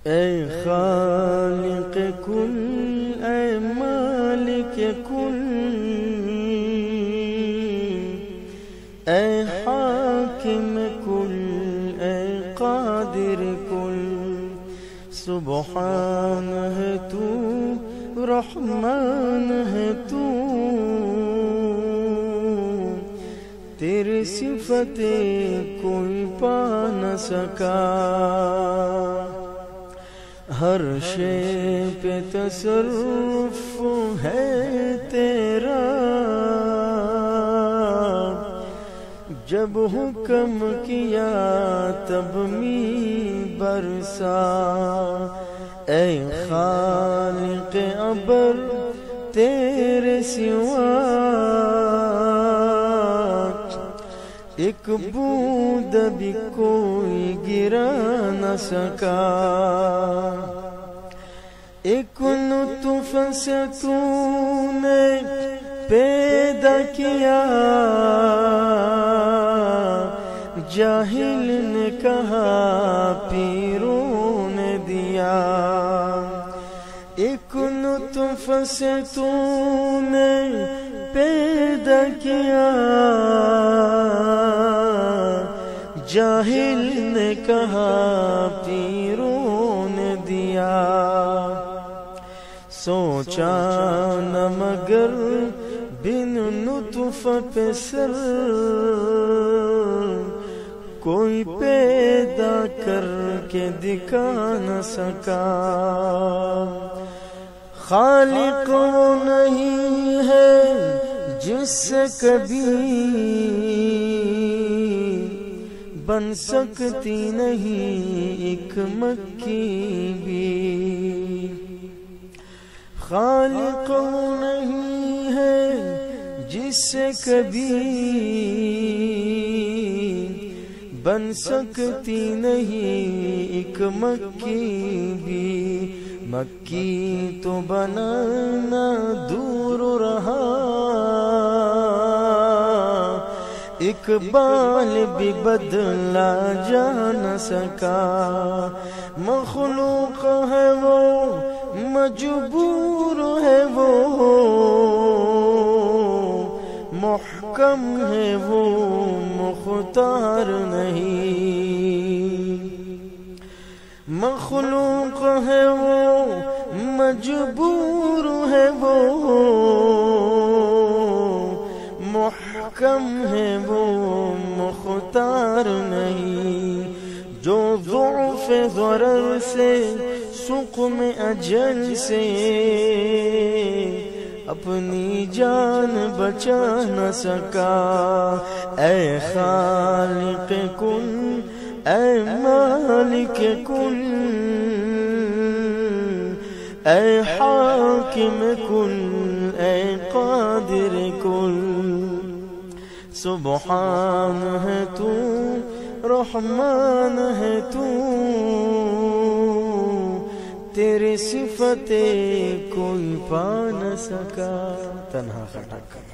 اے خالق کل، اے مالک کل، اے حاکم کل، اے قادر کل، سبحان ہے تو، رحمان ہے تو، تیری صفتیں کوئی پا نہ سکا، ہر شے پہ تصرف ہے تیرا، جب حکم کیا تب می برسا، اے خالق ابر تیرے سوا ایک بوند بھی کوئی گرا نہ سکا، ایک لطف سے تو نے پیدا کیا، جاہل نے کہا پیروں نے دیا، ایک لطف سے تو نے پیدا کیا، جاہل نے کہا پیروں نے دیا، سوچا نہ مگر بن لطف پہ سر کوئی پیدا کر کے دکھا نہ سکا، خالق وہ نہیں ہے جس سے کبھی بن سکتی نہیں ایک مکی بھی، خالق وہ نہیں ہے جس سے کبھی بن سکتی نہیں ایک مکی بھی، مکی تو بنانا دور رہا، اقبال بھی بدلا جا نہ سکا، مخلوق ہے وہ مجبور ہے وہ، محکم ہے وہ مختار نہیں، مخلوق ہے وہ مجبور ہے وہ، محکم ہے وہ مختار نہیں، جو ضعف ضرر سے سقم اجل سے اپنی جان بچا نہ سکا، اے خالق کل، اے مالک کل، اے حاکم کل، اے قادر کل، سبحان ہے تو، رحمان ہے تو، تیری صفتیں کوئی پا نہ سکا، تنہا کھڑا کر